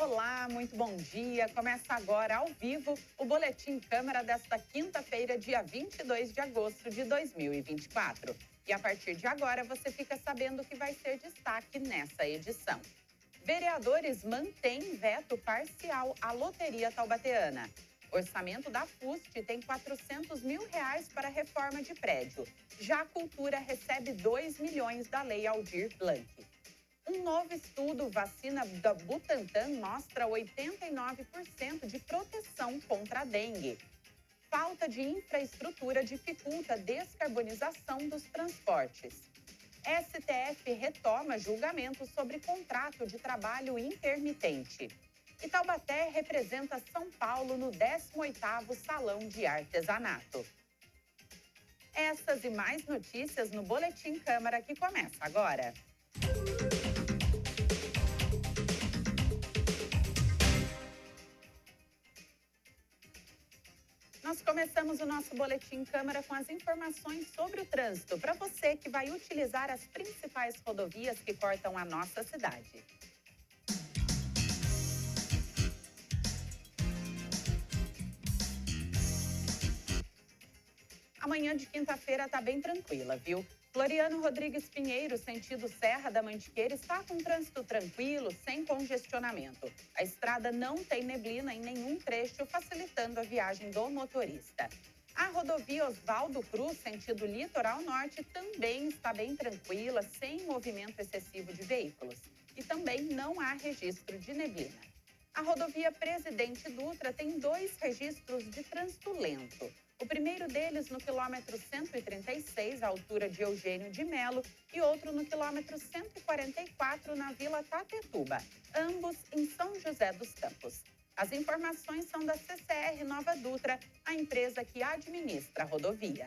Olá, muito bom dia. Começa agora ao vivo o Boletim Câmara desta quinta-feira, dia 22 de agosto de 2024. E a partir de agora você fica sabendo o que vai ser destaque nessa edição. Vereadores mantêm veto parcial à loteria taubateana. Orçamento da FUST tem R$400 mil para reforma de prédio. Já a Cultura recebe 2 milhões da Lei Aldir Blanc. Um novo estudo, vacina da Butantan, mostra 89% de proteção contra a dengue. Falta de infraestrutura dificulta a descarbonização dos transportes. STF retoma julgamento sobre contrato de trabalho intermitente. E Taubaté representa São Paulo no 18º Salão de Artesanato. Essas e mais notícias no Boletim Câmara que começa agora. Nós começamos o nosso Boletim Câmara com as informações sobre o trânsito, para você que vai utilizar as principais rodovias que cortam a nossa cidade. Amanhã de quinta-feira está bem tranquila, viu? Floriano Rodrigues Pinheiro, sentido Serra da Mantiqueira, está com trânsito tranquilo, sem congestionamento. A estrada não tem neblina em nenhum trecho, facilitando a viagem do motorista. A rodovia Oswaldo Cruz, sentido Litoral Norte, também está bem tranquila, sem movimento excessivo de veículos. E também não há registro de neblina. A rodovia Presidente Dutra tem 2 registros de trânsito lento. O primeiro deles no quilômetro 136, à altura de Eugênio de Melo, e outro no quilômetro 144, na Vila Tatetuba, ambos em São José dos Campos. As informações são da CCR Nova Dutra, a empresa que administra a rodovia.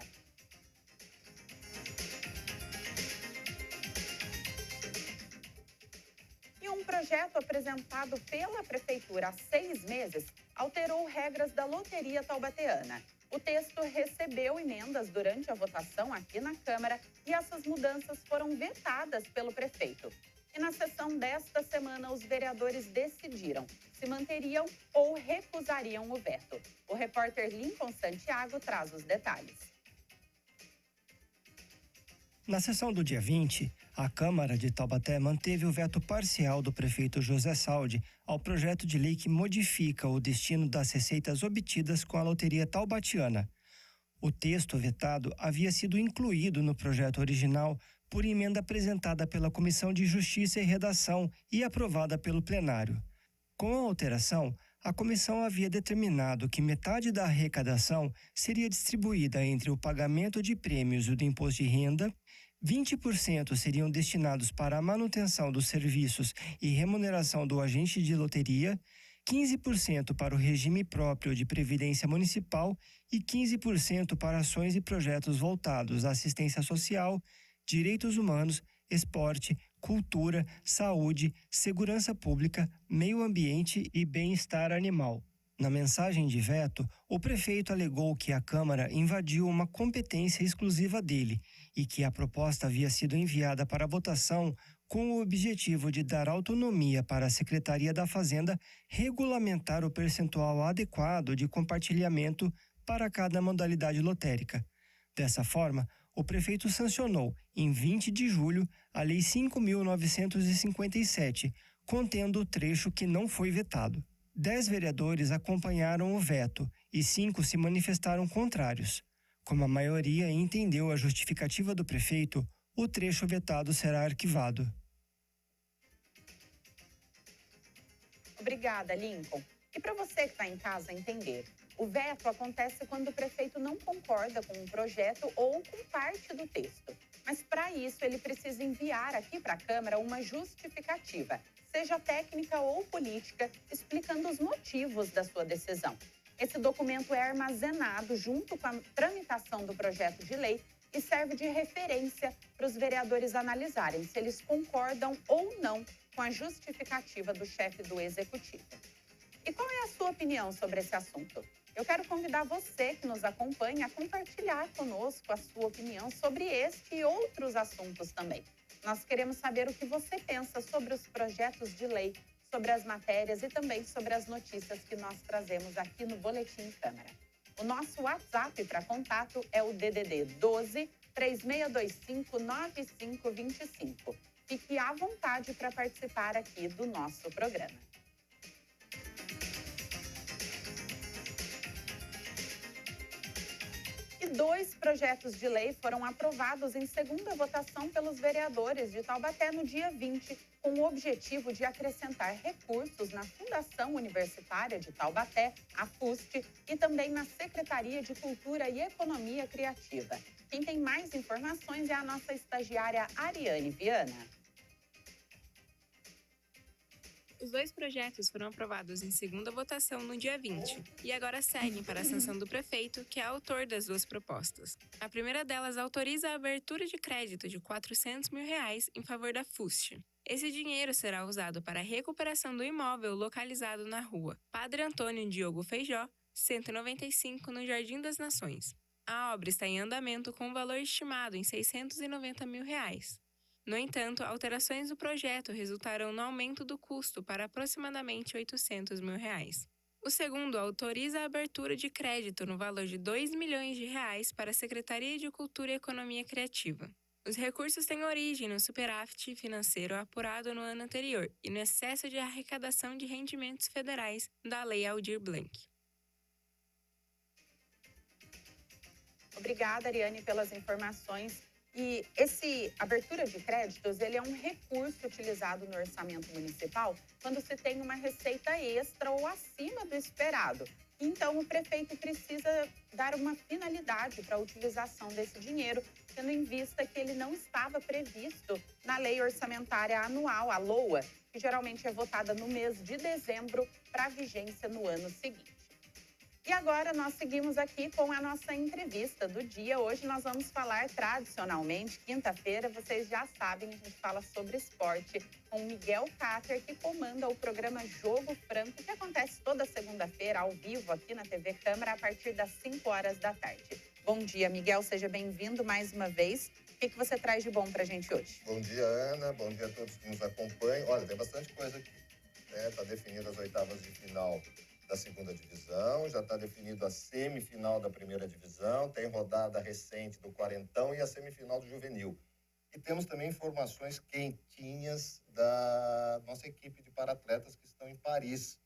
E um projeto apresentado pela Prefeitura há 6 meses alterou regras da loteria taubateana. O texto recebeu emendas durante a votação aqui na Câmara e essas mudanças foram vetadas pelo prefeito. E na sessão desta semana, os vereadores decidiram se manteriam ou recusariam o veto. O repórter Lincoln Santiago traz os detalhes. Na sessão do dia 20, a Câmara de Taubaté manteve o veto parcial do prefeito José Saldi ao projeto de lei que modifica o destino das receitas obtidas com a loteria taubatiana. O texto vetado havia sido incluído no projeto original por emenda apresentada pela Comissão de Justiça e Redação e aprovada pelo plenário. Com a alteração, a comissão havia determinado que metade da arrecadação seria distribuída entre o pagamento de prêmios e o do imposto de renda, 20% seriam destinados para a manutenção dos serviços e remuneração do agente de loteria, 15% para o regime próprio de previdência municipal e 15% para ações e projetos voltados à assistência social, direitos humanos, esporte, cultura, saúde, segurança pública, meio ambiente e bem-estar animal. Na mensagem de veto, o prefeito alegou que a Câmara invadiu uma competência exclusiva dele e que a proposta havia sido enviada para votação com o objetivo de dar autonomia para a Secretaria da Fazenda regulamentar o percentual adequado de compartilhamento para cada modalidade lotérica. Dessa forma, o prefeito sancionou, em 20 de julho, a Lei 5.957, contendo o trecho que não foi vetado. 10 vereadores acompanharam o veto e 5 se manifestaram contrários. Como a maioria entendeu a justificativa do prefeito, o trecho vetado será arquivado. Obrigada, Lincoln. E para você que está em casa entender, o veto acontece quando o prefeito não concorda com um projeto ou com parte do texto. Mas para isso ele precisa enviar aqui para a Câmara uma justificativa, seja técnica ou política, explicando os motivos da sua decisão. Esse documento é armazenado junto com a tramitação do projeto de lei e serve de referência para os vereadores analisarem se eles concordam ou não com a justificativa do chefe do Executivo. E qual é a sua opinião sobre esse assunto? Eu quero convidar você que nos acompanha a compartilhar conosco a sua opinião sobre este e outros assuntos também. Nós queremos saber o que você pensa sobre os projetos de lei, sobre as matérias e também sobre as notícias que nós trazemos aqui no Boletim Câmara. O nosso WhatsApp para contato é o DDD 12 3625 9525. Fique à vontade para participar aqui do nosso programa. E 2 projetos de lei foram aprovados em segunda votação pelos vereadores de Taubaté no dia 20, com o objetivo de acrescentar recursos na Fundação Universitária de Taubaté, a FUST, e também na Secretaria de Cultura e Economia Criativa. Quem tem mais informações é a nossa estagiária Ariane Viana. Os 2 projetos foram aprovados em segunda votação no dia 20 e agora seguem para a sanção do prefeito, que é autor das 2 propostas. A primeira delas autoriza a abertura de crédito de R$ 400 mil em favor da FUST. Esse dinheiro será usado para a recuperação do imóvel localizado na rua Padre Antônio Diogo Feijó, 195, no Jardim das Nações. A obra está em andamento com um valor estimado em R$ 690 mil. No entanto, alterações do projeto resultarão no aumento do custo para aproximadamente R$ 800 mil. O segundo autoriza a abertura de crédito no valor de R$ 2 milhões para a Secretaria de Cultura e Economia Criativa. Os recursos têm origem no superávit financeiro apurado no ano anterior e no excesso de arrecadação de rendimentos federais da Lei Aldir Blanc. Obrigada, Ariane, pelas informações. E esse abertura de créditos, ele é um recurso utilizado no orçamento municipal quando se tem uma receita extra ou acima do esperado. Então, o prefeito precisa dar uma finalidade para a utilização desse dinheiro, tendo em vista que ele não estava previsto na Lei Orçamentária Anual, a LOA, que geralmente é votada no mês de dezembro para vigência no ano seguinte. E agora nós seguimos aqui com a nossa entrevista do dia. Hoje nós vamos falar tradicionalmente, quinta-feira, vocês já sabem, a gente fala sobre esporte com o Miguel Cáter, que comanda o programa Jogo Franco, que acontece toda segunda-feira ao vivo aqui na TV Câmara a partir das 5 horas da tarde. Bom dia, Miguel, seja bem-vindo mais uma vez. O que você traz de bom pra gente hoje? Bom dia, Ana. Bom dia a todos que nos acompanham. Olha, tem bastante coisa aqui. Está definidas as oitavas de final da segunda divisão, já está definido a semifinal da primeira divisão, tem rodada recente do quarentão e a semifinal do juvenil. E temos também informações quentinhas da nossa equipe de paratletas que estão em Paris,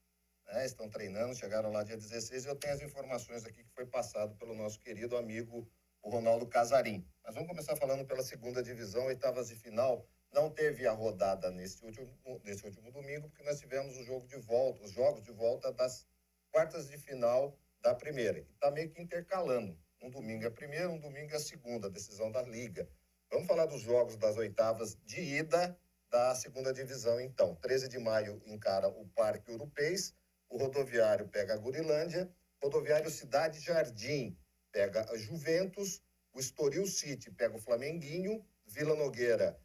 né? Estão treinando, chegaram lá dia 16 e eu tenho as informações aqui que foi passado pelo nosso querido amigo, o Ronaldo Casarim. Mas vamos começar falando pela segunda divisão, oitavas de final. Não teve a rodada nesse último domingo, porque nós tivemos os jogos de volta das quartas de final da primeira. E está meio que intercalando. Um domingo é a primeira, um domingo é a segunda, a decisão da Liga. Vamos falar dos jogos das oitavas de ida da segunda divisão, então. 13 de maio encara o Parque Urupês, o Rodoviário pega a Gurilândia, Rodoviário Cidade Jardim pega a Juventus, o Estoril City pega o Flamenguinho, Vila Nogueira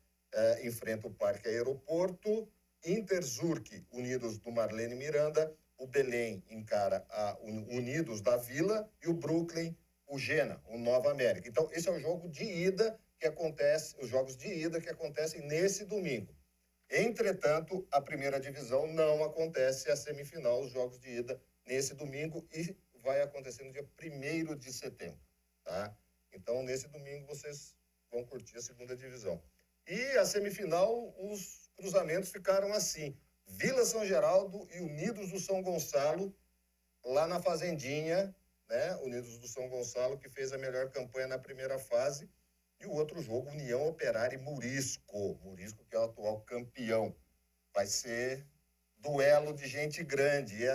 enfrenta o Parque Aeroporto, Interzurk, Unidos do Marlene Miranda, o Belém encara a Unidos da Vila e o Brooklyn, o Gena, o Nova América. Então, esse é o jogo de ida que acontece, os jogos de ida que acontecem nesse domingo. Entretanto, a primeira divisão não acontece a semifinal, os jogos de ida nesse domingo e vai acontecer no dia 1º de setembro, tá? Então, nesse domingo vocês vão curtir a segunda divisão. E a semifinal, os cruzamentos ficaram assim. Vila São Geraldo e Unidos do São Gonçalo, lá na Fazendinha, né? Unidos do São Gonçalo, que fez a melhor campanha na primeira fase. E o outro jogo, União Operária e Murisco. Murisco, que é o atual campeão. Vai ser duelo de gente grande. E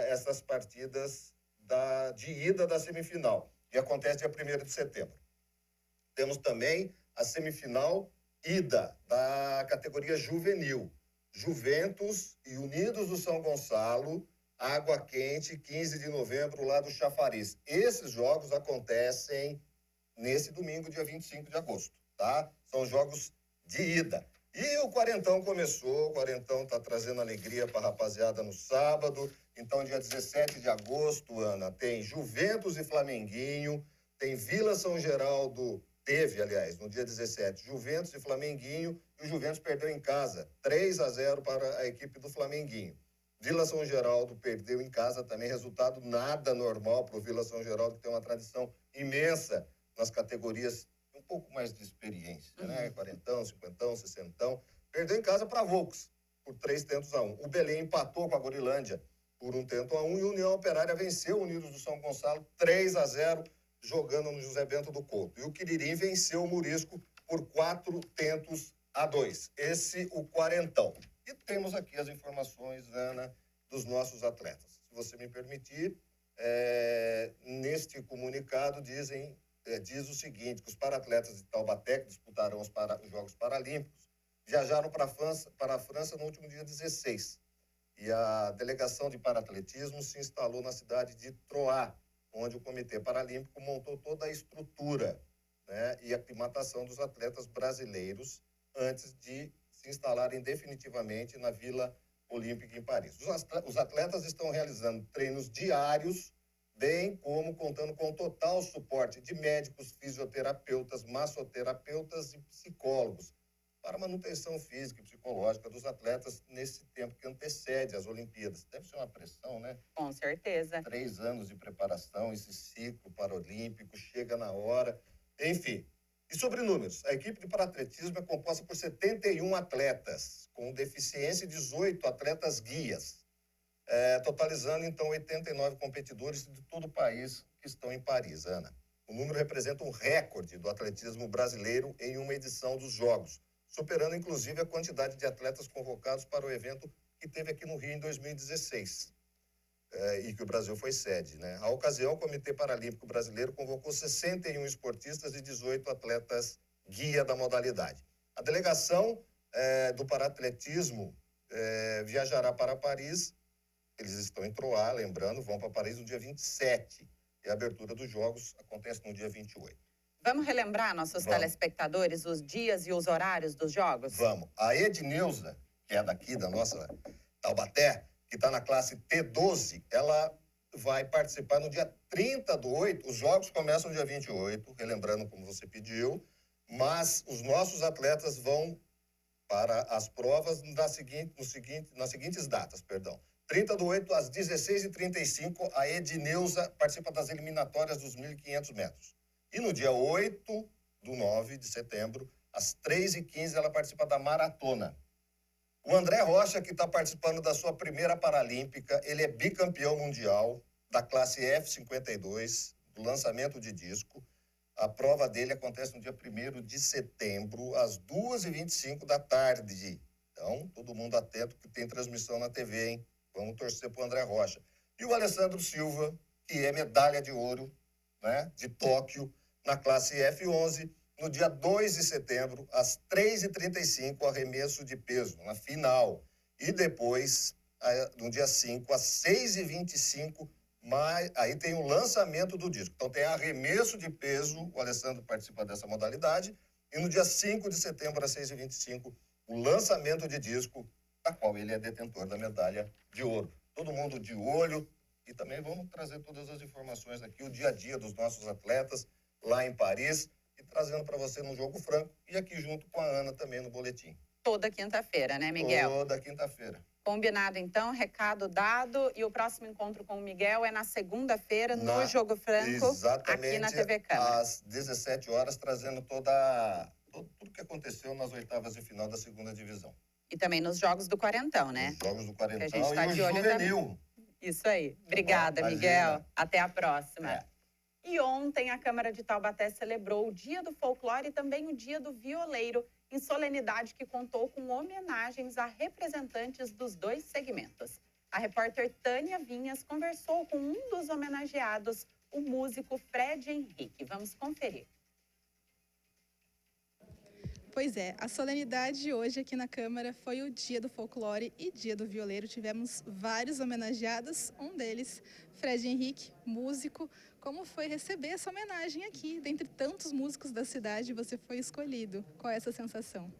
essas partidas de ida da semifinal, que acontece dia 1º de setembro. Temos também a semifinal ida da categoria juvenil. Juventus e Unidos do São Gonçalo, Água Quente, 15 de novembro, lá do Chafariz. Esses jogos acontecem nesse domingo, dia 25 de agosto, tá? São jogos de ida. E o Quarentão começou, o Quarentão tá trazendo alegria pra rapaziada no sábado. Então, dia 17 de agosto, Ana, tem Juventus e Flamenguinho, tem Vila São Geraldo Teve, aliás, no dia 17, Juventus e Flamenguinho, e o Juventus perdeu em casa, 3-0 para a equipe do Flamenguinho. Vila São Geraldo perdeu em casa também, resultado nada normal para o Vila São Geraldo, que tem uma tradição imensa nas categorias, um pouco mais de experiência, né? 40, 50, 60. Perdeu em casa para a Volks, por 3-1. O Belém empatou com a Gorilândia por 1-1, e a União Operária venceu o Unidos do São Gonçalo 3-0, jogando no José Bento do Couto. E o Quiririm venceu o Murisco por 4-2. Esse, o quarentão. E temos aqui as informações, Ana, dos nossos atletas. Se você me permitir, neste comunicado diz o seguinte, que os paratletas de Taubaté, que disputarão os Jogos Paralímpicos, viajaram para a França no último dia 16. E a delegação de paratletismo se instalou na cidade de Troyes, onde o Comitê Paralímpico montou toda a estrutura, né, e a aclimatação dos atletas brasileiros antes de se instalarem definitivamente na Vila Olímpica em Paris. Os atletas estão realizando treinos diários, bem como contando com total suporte de médicos, fisioterapeutas, massoterapeutas e psicólogos para a manutenção física e psicológica dos atletas nesse tempo que antecede as Olimpíadas. Deve ser uma pressão, né? Com certeza. 3 anos de preparação, esse ciclo paralímpico, chega na hora. Enfim. E sobre números, a equipe de paratletismo é composta por 71 atletas, com deficiência e 18 atletas guias, totalizando, então, 89 competidores de todo o país que estão em Paris, Ana. O número representa um recorde do atletismo brasileiro em uma edição dos Jogos, superando, inclusive, a quantidade de atletas convocados para o evento que teve aqui no Rio em 2016, e que o Brasil foi sede, né? A ocasião, o Comitê Paralímpico Brasileiro convocou 61 esportistas e 18 atletas guia da modalidade. A delegação do paratletismo viajará para Paris. Eles estão em Troyes, lembrando, vão para Paris no dia 27. E a abertura dos Jogos acontece no dia 28. Vamos relembrar nossos telespectadores os dias e os horários dos Jogos? Vamos. A Edneuza, que é daqui da nossa Taubaté, que está na classe T12, ela vai participar no dia 30/8. Os Jogos começam no dia 28, relembrando como você pediu, mas os nossos atletas vão para as provas nas seguintes datas, 30/8 às 16h35, a Edneuza participa das eliminatórias dos 1.500 metros. E no dia 8/9 de setembro, às 3h15, ela participa da maratona. O André Rocha, que está participando da sua primeira Paralímpica, ele é bicampeão mundial da classe F52, do lançamento de disco. A prova dele acontece no dia 1º de setembro, às 2h25 da tarde. Então, todo mundo atento que tem transmissão na TV, hein? Vamos torcer para o André Rocha. E o Alessandro Silva, que é medalha de ouro, né, de Tóquio, na classe F11, no dia 2 de setembro, às 3h35, arremesso de peso, na final. E depois, no dia 5, às 6h25, aí tem o lançamento do disco. Então tem arremesso de peso, o Alessandro participa dessa modalidade, e no dia 5 de setembro, às 6h25, o lançamento de disco, da qual ele é detentor da medalha de ouro. Todo mundo de olho, e também vamos trazer todas as informações aqui, o dia a dia dos nossos atletas lá em Paris, e trazendo para você no Jogo Franco, e aqui junto com a Ana também no boletim. Toda quinta-feira, né, Miguel? Toda quinta-feira. Combinado, então, recado dado. E o próximo encontro com o Miguel é na segunda-feira, no Jogo Franco, aqui na TV Câmara. Às 17 horas, trazendo tudo o que aconteceu nas oitavas de final da segunda divisão. E também nos Jogos do Quarentão, né? Os Jogos do Quarentão que a gente tá de olho Juvenil. Também. Isso aí. Obrigada, Miguel. Até a próxima. E ontem a Câmara de Taubaté celebrou o Dia do Folclore e também o Dia do Violeiro, em solenidade que contou com homenagens a representantes dos dois segmentos. A repórter Tânia Vinhas conversou com um dos homenageados, o músico Fred Henrique. Vamos conferir. Pois é, a solenidade de hoje aqui na Câmara foi o Dia do Folclore e Dia do Violeiro. Tivemos vários homenageados, um deles, Fred Henrique, músico. Como foi receber essa homenagem aqui? Dentre tantos músicos da cidade, você foi escolhido. Qual é essa sensação?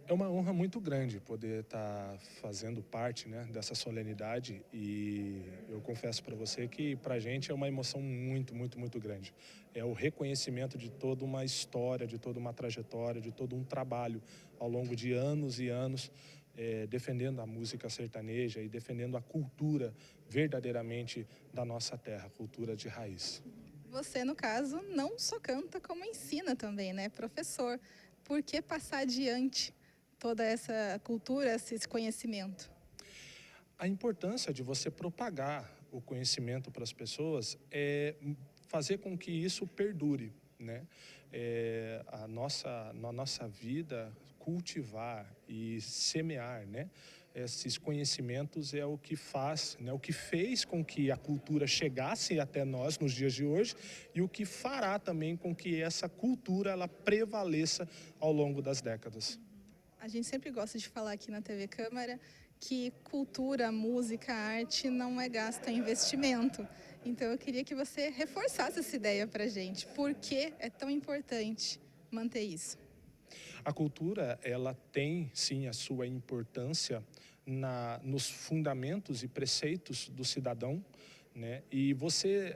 É uma honra muito grande poder estar fazendo parte, né, dessa solenidade, e eu confesso para você que para a gente é uma emoção muito, muito, muito grande. É o reconhecimento de toda uma história, de toda uma trajetória, de todo um trabalho ao longo de anos e anos, defendendo a música sertaneja e defendendo a cultura verdadeiramente da nossa terra, cultura de raiz. Você, no caso, não só canta, como ensina também, né? Professor. Por que passar adiante toda essa cultura, esse conhecimento? A importância de você propagar o conhecimento para as pessoas é fazer com que isso perdure, né? Na nossa vida, cultivar e semear, né, esses conhecimentos é o que faz, né, o que fez com que a cultura chegasse até nós nos dias de hoje e o que fará também com que essa cultura ela prevaleça ao longo das décadas. A gente sempre gosta de falar aqui na TV Câmara que cultura, música, arte não é gasto, é investimento. Então eu queria que você reforçasse essa ideia para a gente. Por que é tão importante manter isso? A cultura, ela tem sim a sua importância nos fundamentos e preceitos do cidadão, né? E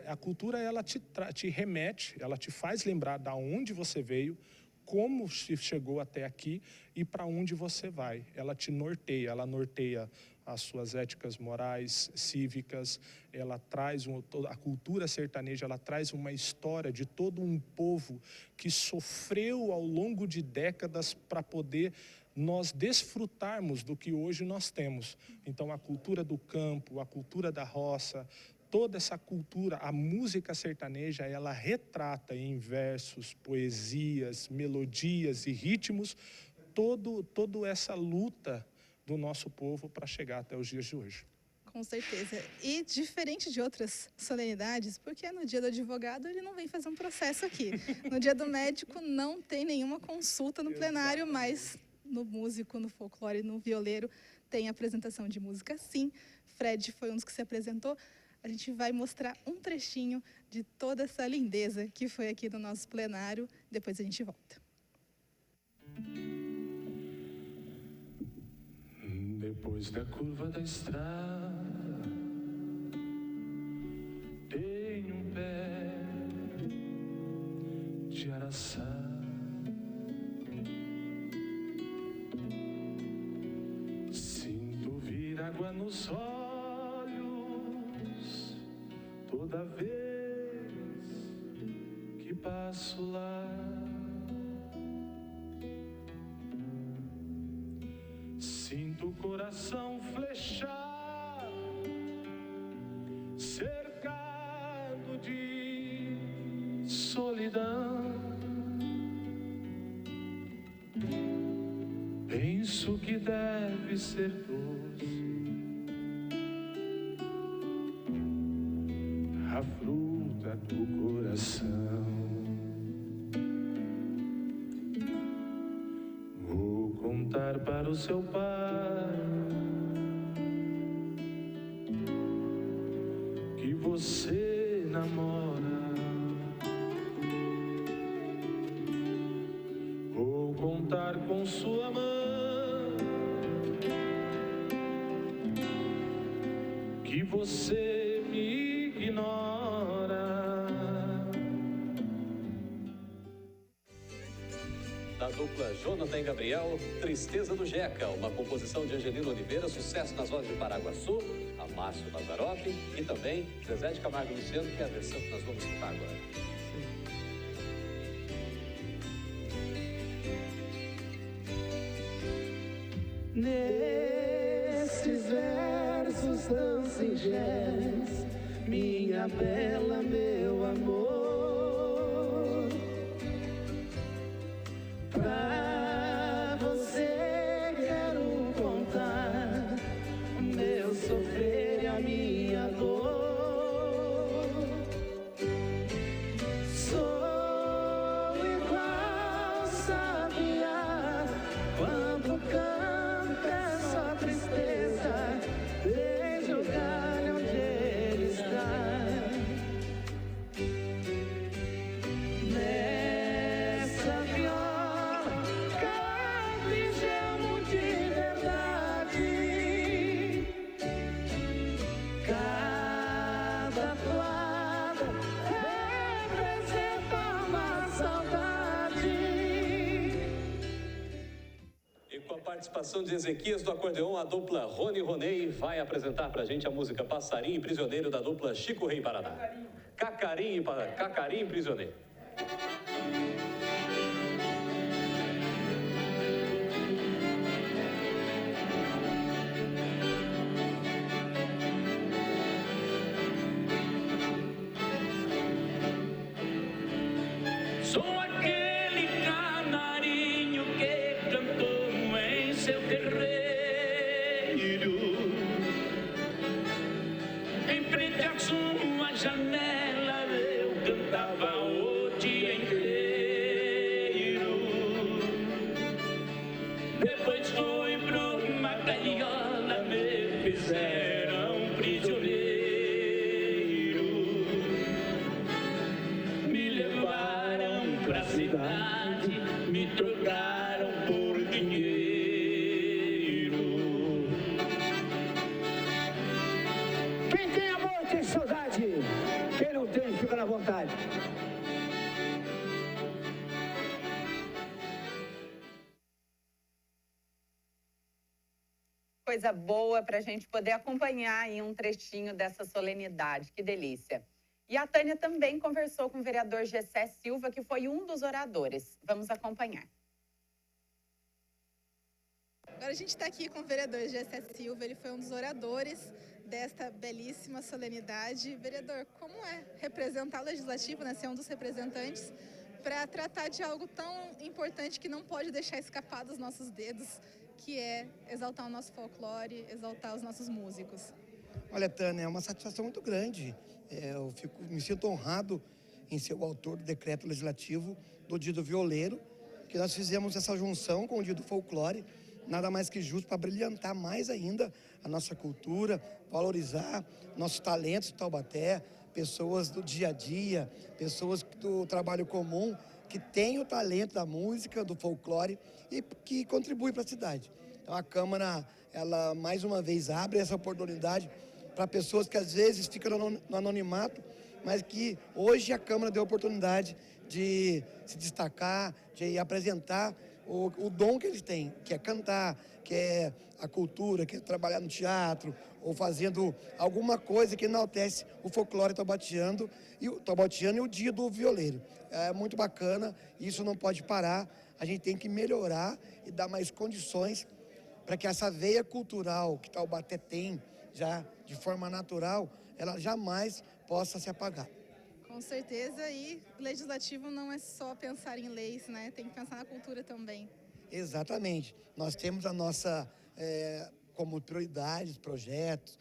a cultura ela te remete, ela te faz lembrar da onde você veio, como chegou até aqui e para onde você vai. Ela te norteia, ela norteia as suas éticas morais, cívicas, ela traz a cultura sertaneja, ela traz uma história de todo um povo que sofreu ao longo de décadas para poder nós desfrutarmos do que hoje nós temos. Então a cultura do campo, a cultura da roça, toda essa cultura, a música sertaneja, ela retrata em versos, poesias, melodias e ritmos toda essa luta do nosso povo para chegar até os dias de hoje. Com certeza. E diferente de outras solenidades, porque no dia do advogado ele não vem fazer um processo aqui. No dia do médico não tem nenhuma consulta no plenário, mas no músico, no folclore, no violeiro tem apresentação de música sim. Fred foi um dos que se apresentou. A gente vai mostrar um trechinho de toda essa lindeza que foi aqui no nosso plenário. Depois a gente volta. Depois da curva da estrada tem um pé de araçá. Sinto vir água nos olhos toda vez que passo lá. Sinto o coração flechar, cercado de solidão. Penso que deve ser doce a fruta do coração. Vou contar para o seu pai que você namora. Vou contar com sua mãe que você me ignora. Da dupla Jonathan e Gabriel, Tristeza do Jeca, uma composição de Angelino Oliveira, sucesso nas vozes de Paraguaçu, Amácio Mazzaropi e também Zezé de Camargo e Luciano, que é a versão que nós vamos escutar agora. Nesses versos tão singelos, minha bela, meu amor, pra você quero contar o meu sofrer e a minha dor. Sou igual sabiá quando canto é só tristeza, desde o galho onde ele está. participação de Ezequias do acordeon, a dupla Rony Roney vai apresentar pra gente a música Passarinho e Prisioneiro da dupla Chico Rei Paraná. Cacarim e Prisioneiro. Sou aquele canarinho que cantou em seu terreiro, em frente à sua janela eu cantava o dia inteiro. Depois fui pra uma gaiola, me fizeram prisioneiro. Me levaram pra cidade, me trocaram por dinheiro. Quem tem amor tem saudade. Quem não tem, fica na vontade. Coisa boa para a gente poder acompanhar aí um trechinho dessa solenidade. Que delícia. E a Tânia também conversou com o vereador Gessé Silva, que foi um dos oradores. Vamos acompanhar. Agora a gente está aqui com o vereador Gessé Silva, ele foi um dos oradores desta belíssima solenidade. Vereador, como é representar o Legislativo, né, ser um dos representantes, para tratar de algo tão importante que não pode deixar escapar dos nossos dedos, que é exaltar o nosso folclore, exaltar os nossos músicos? Olha, Tânia, é uma satisfação muito grande. Me sinto honrado em ser o autor do decreto legislativo do Dia do Violeiro, que nós fizemos essa junção com o Dia do Folclore, nada mais que justo para brilhantar mais ainda a nossa cultura, valorizar nossos talentos de Taubaté, pessoas do dia a dia, pessoas do trabalho comum, que têm o talento da música, do folclore e que contribuem para a cidade. Então a Câmara, ela mais uma vez abre essa oportunidade para pessoas que às vezes ficam no anonimato, mas que hoje a Câmara deu a oportunidade de se destacar, de apresentar o dom que eles têm, que é cantar, que é a cultura, que é trabalhar no teatro, ou fazendo alguma coisa que enaltece o folclore taubatiano e o Dia do Violeiro. É muito bacana, isso não pode parar, a gente tem que melhorar e dar mais condições para que essa veia cultural que Taubaté tem, já de forma natural, ela jamais possa se apagar. Com certeza, e o Legislativo não é só pensar em leis, né? Tem que pensar na cultura também. Exatamente. Nós temos a nossa, como prioridades, projetos,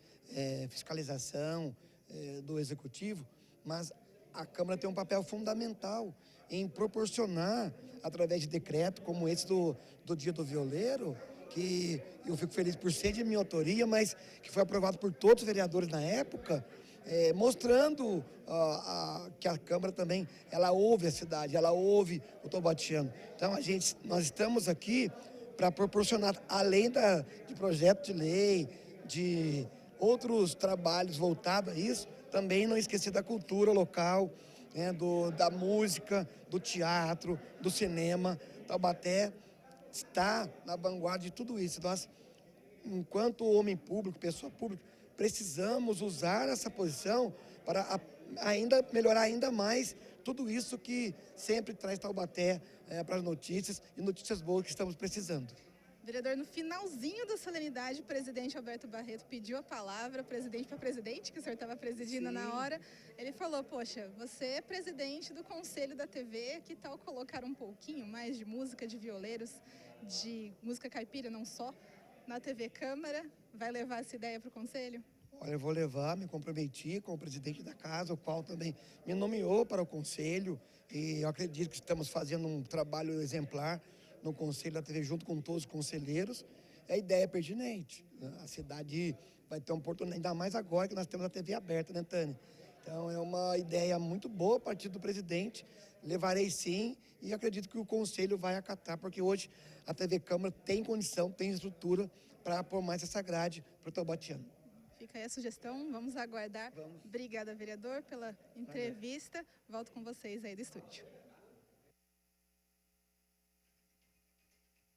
fiscalização do Executivo, mas a Câmara tem um papel fundamental em proporcionar, através de decreto como esse do Dia do Violeiro, que eu fico feliz por ser de minha autoria, mas que foi aprovado por todos os vereadores na época, mostrando que a Câmara também, ela ouve a cidade, ela ouve o taubatiano. Então, nós estamos aqui para proporcionar, além de projeto de lei, de outros trabalhos voltados a isso, também não esquecer da cultura local, da música, do teatro, do cinema. Taubaté está na vanguarda de tudo isso. Nós, enquanto homem público, pessoa pública, precisamos usar essa posição para melhorar ainda mais tudo isso que sempre traz Taubaté para as notícias e notícias boas que estamos precisando. Vereador, no finalzinho da solenidade, o presidente Alberto Barreto pediu a palavra, presidente para presidente, que o senhor estava presidindo na hora. Ele falou, poxa, você é presidente do Conselho da TV, que tal colocar um pouquinho mais de música de violeiros, de música caipira, não só, na TV Câmara? Vai levar essa ideia para o Conselho? Olha, eu vou levar, me comprometi com o presidente da casa, o qual também me nomeou para o Conselho, e eu acredito que estamos fazendo um trabalho exemplar no Conselho da TV, junto com todos os conselheiros. A ideia é pertinente. A cidade vai ter uma oportunidade, ainda mais agora que nós temos a TV aberta, né, Tânia? Então, é uma ideia muito boa a partir do presidente. Levarei sim e acredito que o Conselho vai acatar, porque hoje a TV Câmara tem condição, tem estrutura para pôr mais essa grade para o taubatiano. Fica aí a sugestão, vamos aguardar. Vamos. Obrigada, vereador, pela entrevista. Volto com vocês aí do estúdio.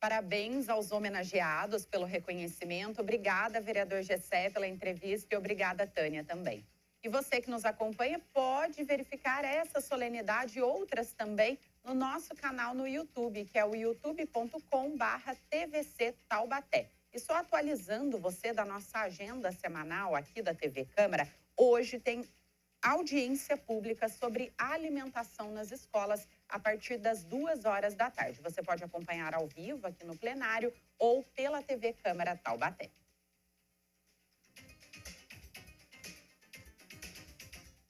Parabéns aos homenageados pelo reconhecimento. Obrigada, vereador Gessé, pela entrevista e obrigada, Tânia, também. E você que nos acompanha pode verificar essa solenidade e outras também no nosso canal no YouTube, que é o youtube.com/TVC Taubaté. E só atualizando você da nossa agenda semanal aqui da TV Câmara, hoje tem audiência pública sobre alimentação nas escolas a partir das 2h da tarde. Você pode acompanhar ao vivo aqui no plenário ou pela TV Câmara Taubaté.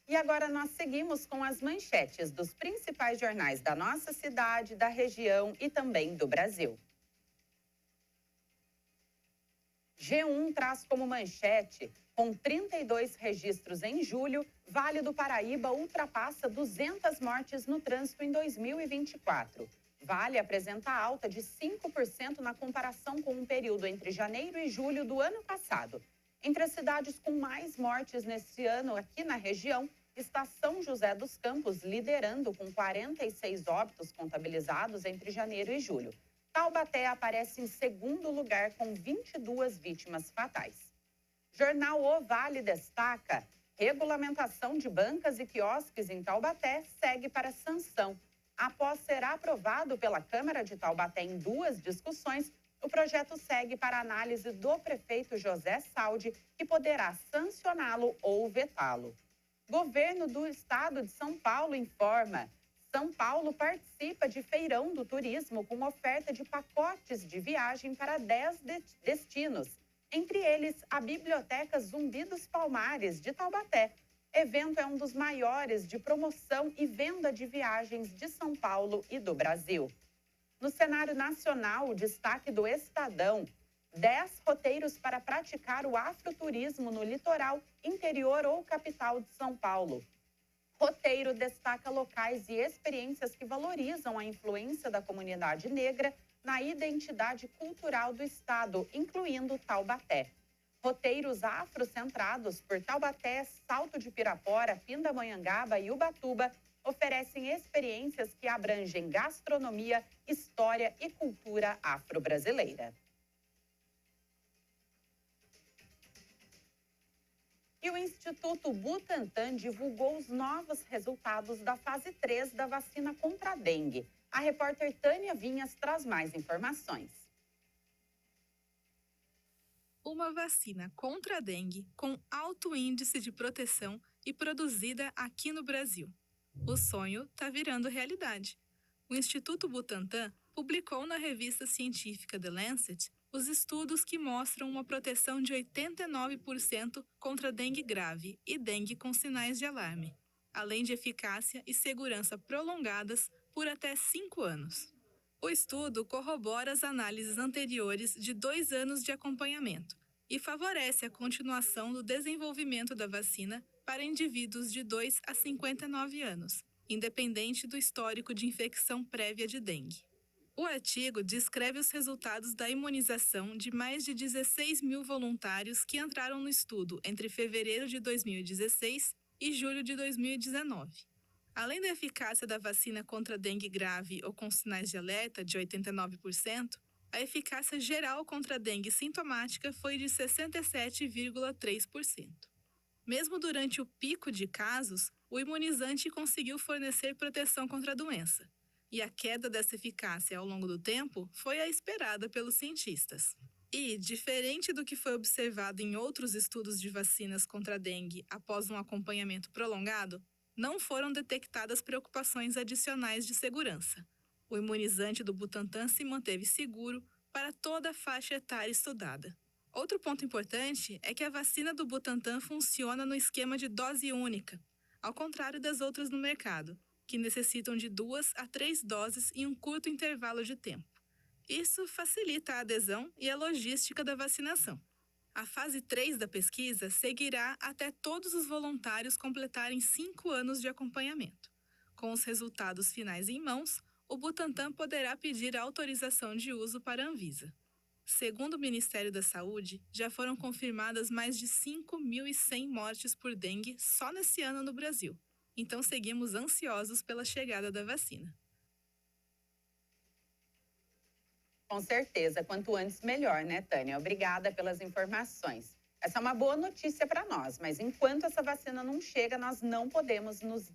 E agora nós seguimos com as manchetes dos principais jornais da nossa cidade, da região e também do Brasil. G1 traz como manchete: com 32 registros em julho, Vale do Paraíba ultrapassa 200 mortes no trânsito em 2024. Vale apresenta alta de 5% na comparação com um período entre janeiro e julho do ano passado. Entre as cidades com mais mortes neste ano aqui na região, está São José dos Campos liderando com 46 óbitos contabilizados entre janeiro e julho. Taubaté aparece em segundo lugar com 22 vítimas fatais. Jornal O Vale destaca: regulamentação de bancas e quiosques em Taubaté segue para sanção. Após ser aprovado pela Câmara de Taubaté em 2 discussões, o projeto segue para análise do prefeito José Saldi, que poderá sancioná-lo ou vetá-lo. Governo do Estado de São Paulo informa: São Paulo participa de feirão do turismo com oferta de pacotes de viagem para 10 destinos. Entre eles, a Biblioteca Zumbi dos Palmares, de Taubaté. Evento é um dos maiores de promoção e venda de viagens de São Paulo e do Brasil. No cenário nacional, o destaque do Estadão: 10 roteiros para praticar o afroturismo no litoral, interior ou capital de São Paulo. Roteiro destaca locais e experiências que valorizam a influência da comunidade negra na identidade cultural do estado, incluindo Taubaté. Roteiros afrocentrados por Taubaté, Salto de Pirapora, Pindamonhangaba e Ubatuba oferecem experiências que abrangem gastronomia, história e cultura afro-brasileira. E o Instituto Butantan divulgou os novos resultados da fase 3 da vacina contra a dengue. A repórter Tânia Vinhas traz mais informações. Uma vacina contra a dengue com alto índice de proteção e produzida aqui no Brasil. O sonho está virando realidade. O Instituto Butantan publicou na revista científica The Lancet os estudos que mostram uma proteção de 89% contra dengue grave e dengue com sinais de alarme, além de eficácia e segurança prolongadas por até 5 anos. O estudo corrobora as análises anteriores de 2 anos de acompanhamento e favorece a continuação do desenvolvimento da vacina para indivíduos de 2 a 59 anos, independente do histórico de infecção prévia de dengue. O artigo descreve os resultados da imunização de mais de 16 mil voluntários que entraram no estudo entre fevereiro de 2016 e julho de 2019. Além da eficácia da vacina contra dengue grave ou com sinais de alerta de 89%, a eficácia geral contra a dengue sintomática foi de 67,3%. Mesmo durante o pico de casos, o imunizante conseguiu fornecer proteção contra a doença. E a queda dessa eficácia ao longo do tempo foi a esperada pelos cientistas. E, diferente do que foi observado em outros estudos de vacinas contra a dengue após um acompanhamento prolongado, não foram detectadas preocupações adicionais de segurança. O imunizante do Butantan se manteve seguro para toda a faixa etária estudada. Outro ponto importante é que a vacina do Butantan funciona no esquema de dose única, ao contrário das outras no mercado, que necessitam de 2 a 3 doses em um curto intervalo de tempo. Isso facilita a adesão e a logística da vacinação. A fase 3 da pesquisa seguirá até todos os voluntários completarem 5 anos de acompanhamento. Com os resultados finais em mãos, o Butantan poderá pedir a autorização de uso para a Anvisa. Segundo o Ministério da Saúde, já foram confirmadas mais de 5.100 mortes por dengue só nesse ano no Brasil. Então seguimos ansiosos pela chegada da vacina. Com certeza, quanto antes melhor, né, Tânia? Obrigada pelas informações. Essa é uma boa notícia para nós, mas enquanto essa vacina não chega, nós não podemos nos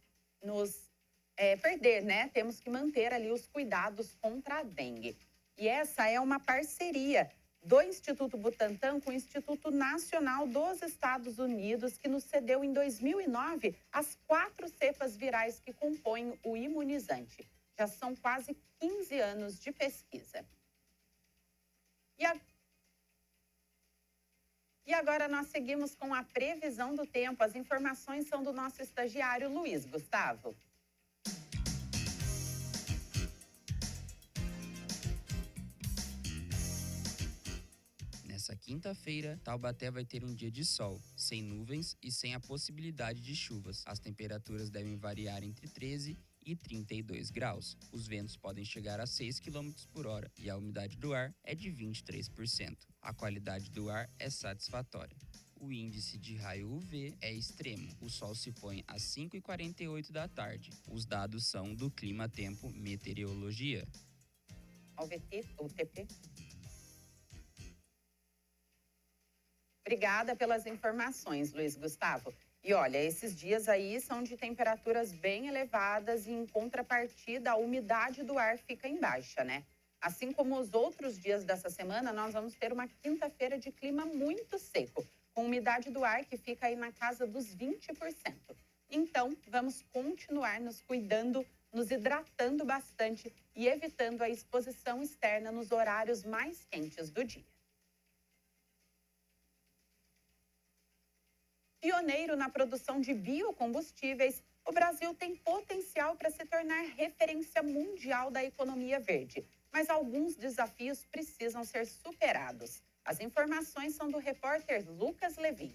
perder, né? Temos que manter ali os cuidados contra a dengue. E essa é uma parceria do Instituto Butantan com o Instituto Nacional dos Estados Unidos, que nos cedeu em 2009 as 4 cepas virais que compõem o imunizante. Já são quase 15 anos de pesquisa. E agora nós seguimos com a previsão do tempo. As informações são do nosso estagiário Luiz Gustavo. Nessa quinta-feira, Taubaté vai ter um dia de sol, sem nuvens e sem a possibilidade de chuvas. As temperaturas devem variar entre 13 e 32 graus. Os ventos podem chegar a 6 km por hora e a umidade do ar é de 23%. A qualidade do ar é satisfatória. O índice de raio UV é extremo. O sol se põe às 5h48 da tarde. Os dados são do Clima Tempo Meteorologia. Ao VT, o TP. Obrigada pelas informações, Luiz Gustavo. E olha, esses dias aí são de temperaturas bem elevadas e, em contrapartida, a umidade do ar fica em baixa, né? Assim como os outros dias dessa semana, nós vamos ter uma quinta-feira de clima muito seco, com umidade do ar que fica aí na casa dos 20%. Então, vamos continuar nos cuidando, nos hidratando bastante e evitando a exposição externa nos horários mais quentes do dia. Pioneiro na produção de biocombustíveis, o Brasil tem potencial para se tornar referência mundial da economia verde. Mas alguns desafios precisam ser superados. As informações são do repórter Lucas Levi.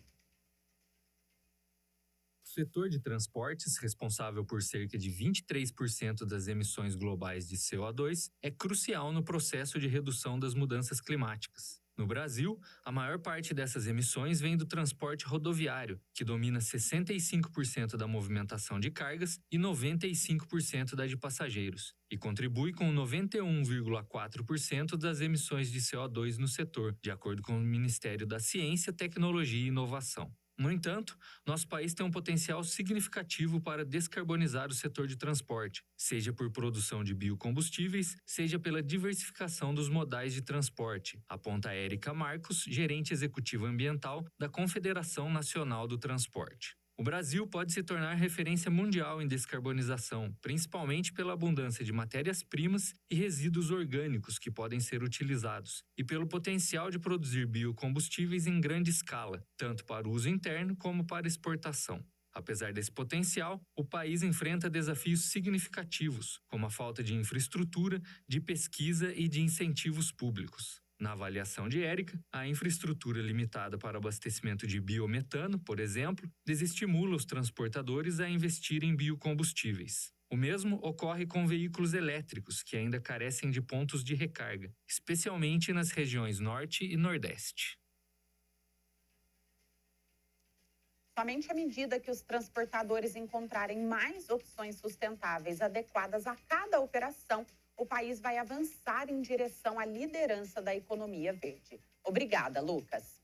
O setor de transportes, responsável por cerca de 23% das emissões globais de CO2, é crucial no processo de redução das mudanças climáticas. No Brasil, a maior parte dessas emissões vem do transporte rodoviário, que domina 65% da movimentação de cargas e 95% da de passageiros, e contribui com 91,4% das emissões de CO2 no setor, de acordo com o Ministério da Ciência, Tecnologia e Inovação. No entanto, nosso país tem um potencial significativo para descarbonizar o setor de transporte, seja por produção de biocombustíveis, seja pela diversificação dos modais de transporte, aponta Érica Marcos, gerente executiva ambiental da Confederação Nacional do Transporte. O Brasil pode se tornar referência mundial em descarbonização, principalmente pela abundância de matérias-primas e resíduos orgânicos que podem ser utilizados, e pelo potencial de produzir biocombustíveis em grande escala, tanto para o uso interno como para exportação. Apesar desse potencial, o país enfrenta desafios significativos, como a falta de infraestrutura, de pesquisa e de incentivos públicos. Na avaliação de Érica, a infraestrutura limitada para abastecimento de biometano, por exemplo, desestimula os transportadores a investir em biocombustíveis. O mesmo ocorre com veículos elétricos, que ainda carecem de pontos de recarga, especialmente nas regiões Norte e Nordeste. Somente à medida que os transportadores encontrarem mais opções sustentáveis adequadas a cada operação, o país vai avançar em direção à liderança da economia verde. Obrigada, Lucas.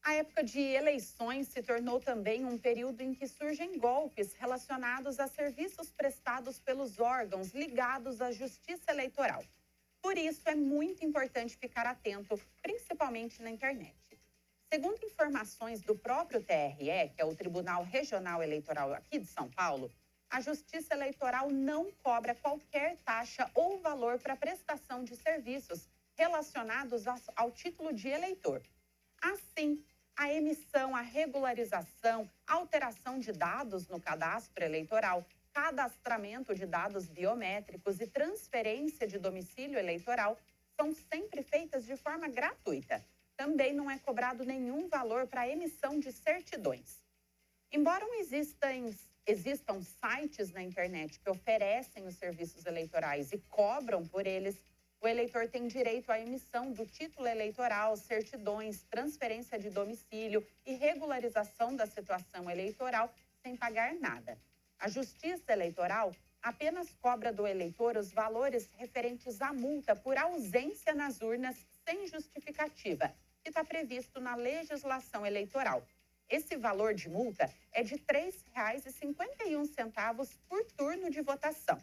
A época de eleições se tornou também um período em que surgem golpes relacionados a serviços prestados pelos órgãos ligados à Justiça Eleitoral. Por isso, é muito importante ficar atento, principalmente na internet. Segundo informações do próprio TRE, que é o Tribunal Regional Eleitoral aqui de São Paulo, a Justiça Eleitoral não cobra qualquer taxa ou valor para prestação de serviços relacionados ao título de eleitor. Assim, a emissão, a regularização, alteração de dados no cadastro eleitoral, cadastramento de dados biométricos e transferência de domicílio eleitoral são sempre feitas de forma gratuita. Também não é cobrado nenhum valor para a emissão de certidões. Embora existam sites na internet que oferecem os serviços eleitorais e cobram por eles, o eleitor tem direito à emissão do título eleitoral, certidões, transferência de domicílio e regularização da situação eleitoral sem pagar nada. A Justiça Eleitoral apenas cobra do eleitor os valores referentes à multa por ausência nas urnas sem justificativa, que está previsto na legislação eleitoral. Esse valor de multa é de R$ 3,51 por turno de votação.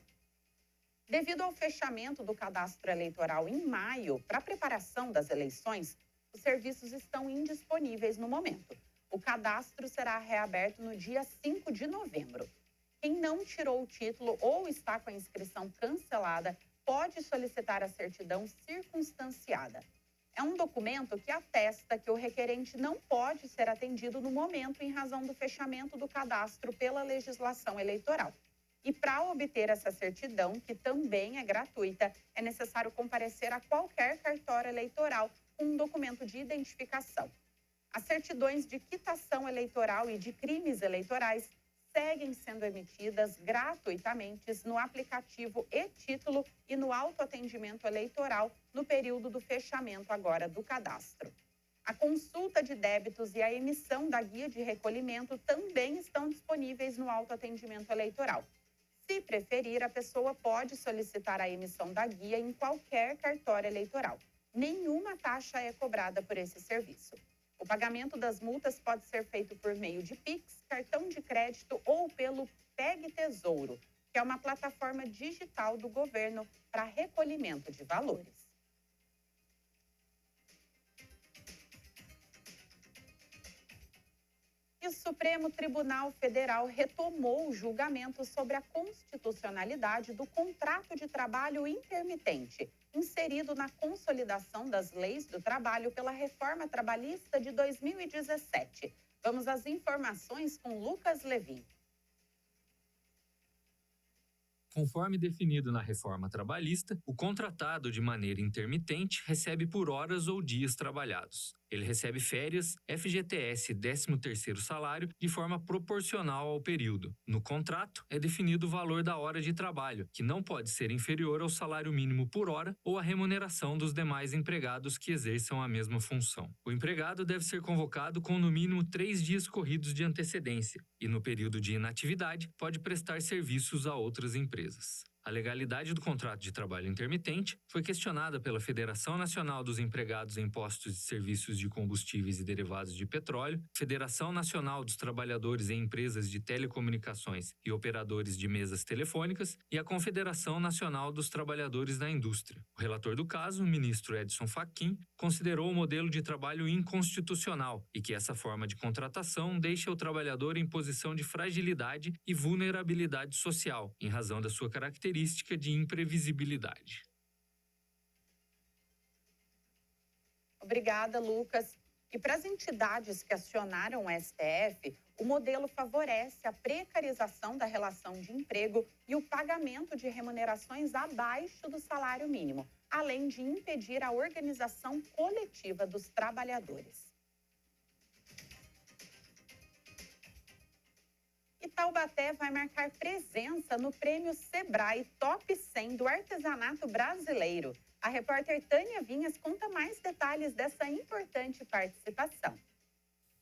Devido ao fechamento do cadastro eleitoral em maio para a preparação das eleições, os serviços estão indisponíveis no momento. O cadastro será reaberto no dia 5 de novembro. Quem não tirou o título ou está com a inscrição cancelada pode solicitar a certidão circunstanciada. É um documento que atesta que o requerente não pode ser atendido no momento em razão do fechamento do cadastro pela legislação eleitoral. E para obter essa certidão, que também é gratuita, é necessário comparecer a qualquer cartório eleitoral com um documento de identificação. As certidões de quitação eleitoral e de crimes eleitorais seguem sendo emitidas gratuitamente no aplicativo e-Título e no autoatendimento eleitoral no período do fechamento agora do cadastro. A consulta de débitos e a emissão da guia de recolhimento também estão disponíveis no autoatendimento eleitoral. Se preferir, a pessoa pode solicitar a emissão da guia em qualquer cartório eleitoral. Nenhuma taxa é cobrada por esse serviço. O pagamento das multas pode ser feito por meio de Pix, cartão de crédito ou pelo PEG Tesouro, que é uma plataforma digital do governo para recolhimento de valores. E o Supremo Tribunal Federal retomou o julgamento sobre a constitucionalidade do contrato de trabalho intermitente, inserido na consolidação das leis do trabalho pela reforma trabalhista de 2017. Vamos às informações com Lucas Levin. Conforme definido na reforma trabalhista, o contratado de maneira intermitente recebe por horas ou dias trabalhados. Ele recebe férias, FGTS e 13º salário de forma proporcional ao período. No contrato, é definido o valor da hora de trabalho, que não pode ser inferior ao salário mínimo por hora ou à remuneração dos demais empregados que exerçam a mesma função. O empregado deve ser convocado com no mínimo 3 dias corridos de antecedência e, no período de inatividade, pode prestar serviços a outras empresas. A legalidade do contrato de trabalho intermitente foi questionada pela Federação Nacional dos Empregados em Postos de Serviços de Combustíveis e Derivados de Petróleo, Federação Nacional dos Trabalhadores em Empresas de Telecomunicações e Operadores de Mesas Telefônicas e a Confederação Nacional dos Trabalhadores da Indústria. O relator do caso, o ministro Edson Fachin, considerou o modelo de trabalho inconstitucional e que essa forma de contratação deixa o trabalhador em posição de fragilidade e vulnerabilidade social, em razão da sua característica de imprevisibilidade. Obrigada, Lucas. E para as entidades que acionaram o STF, o modelo favorece a precarização da relação de emprego e o pagamento de remunerações abaixo do salário mínimo, além de impedir a organização coletiva dos trabalhadores. E Taubaté vai marcar presença no Prêmio Sebrae Top 100 do Artesanato Brasileiro. A repórter Tânia Vinhas conta mais detalhes dessa importante participação.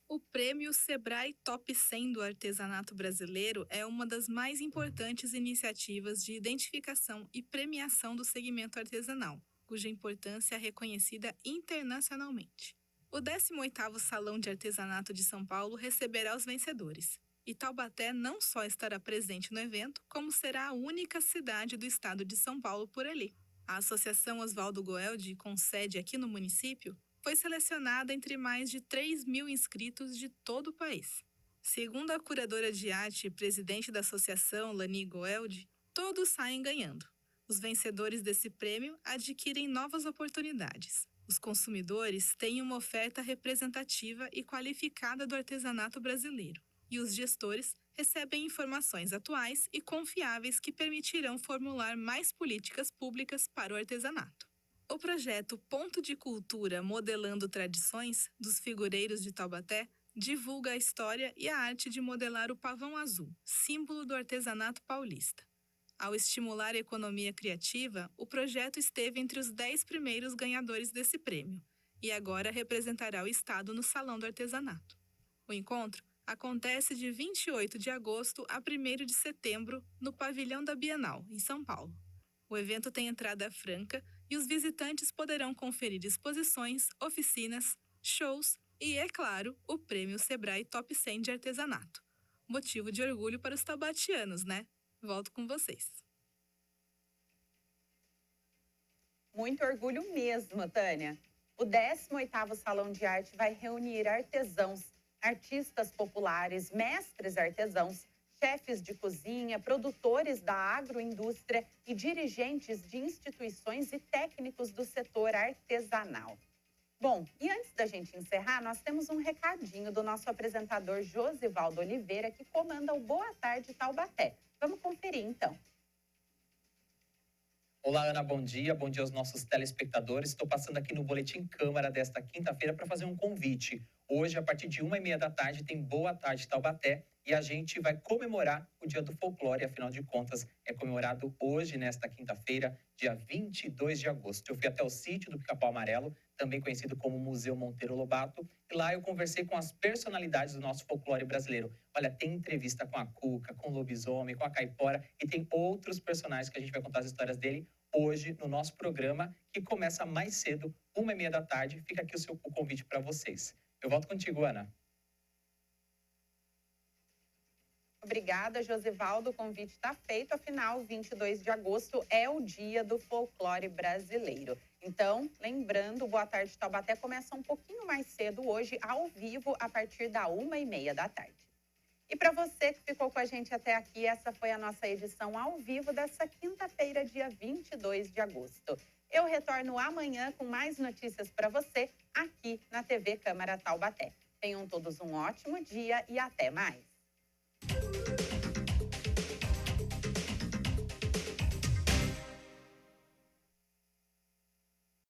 O Prêmio Sebrae Top 100 do Artesanato Brasileiro é uma das mais importantes iniciativas de identificação e premiação do segmento artesanal, cuja importância é reconhecida internacionalmente. O 18º Salão de Artesanato de São Paulo receberá os vencedores. E Taubaté não só estará presente no evento, como será a única cidade do estado de São Paulo por ali. A Associação Oswaldo Goeldi, com sede aqui no município, foi selecionada entre mais de 3.000 inscritos de todo o país. Segundo a curadora de arte e presidente da associação, Lani Goeldi, todos saem ganhando. Os vencedores desse prêmio adquirem novas oportunidades. Os consumidores têm uma oferta representativa e qualificada do artesanato brasileiro. E os gestores recebem informações atuais e confiáveis que permitirão formular mais políticas públicas para o artesanato. O projeto Ponto de Cultura Modelando Tradições, dos figureiros de Taubaté, divulga a história e a arte de modelar o pavão azul, símbolo do artesanato paulista. Ao estimular a economia criativa, o projeto esteve entre os 10 primeiros ganhadores desse prêmio e agora representará o estado no Salão do Artesanato. O encontro acontece de 28 de agosto a 1º de setembro no Pavilhão da Bienal, em São Paulo. O evento tem entrada franca e os visitantes poderão conferir exposições, oficinas, shows e, é claro, o Prêmio Sebrae Top 100 de Artesanato. Motivo de orgulho para os taubatianos, né? Volto com vocês. Muito orgulho mesmo, Tânia. O 18º Salão de Arte vai reunir artesãos, artistas populares, mestres artesãos, chefes de cozinha, produtores da agroindústria e dirigentes de instituições e técnicos do setor artesanal. Bom, e antes da gente encerrar, nós temos um recadinho do nosso apresentador Josivaldo Oliveira, que comanda o Boa Tarde Taubaté. Vamos conferir, então. Olá, Ana, bom dia aos nossos telespectadores. Estou passando aqui no Boletim Câmara desta quinta-feira para fazer um convite. Hoje, a partir de 1h30 da tarde, tem Boa Tarde Taubaté e a gente vai comemorar o Dia do Folclore. Afinal de contas, é comemorado hoje, nesta quinta-feira, dia 22 de agosto. Eu fui até o sítio do Pica-Pau Amarelo, também conhecido como Museu Monteiro Lobato, e lá eu conversei com as personalidades do nosso folclore brasileiro. Olha, tem entrevista com a Cuca, com o Lobisomem, com a Caipora e tem outros personagens que a gente vai contar as histórias dele hoje no nosso programa, que começa mais cedo, 1h30 da tarde. Fica aqui o convite para vocês. Eu volto contigo, Ana. Obrigada, Josivaldo. O convite está feito. Afinal, 22 de agosto é o Dia do Folclore Brasileiro. Então, lembrando, o Boa Tarde Taubaté começa um pouquinho mais cedo hoje, ao vivo, a partir da 1h30 da tarde. E para você que ficou com a gente até aqui, essa foi a nossa edição ao vivo dessa quinta-feira, dia 22 de agosto. Eu retorno amanhã com mais notícias para você aqui na TV Câmara Taubaté. Tenham todos um ótimo dia e até mais.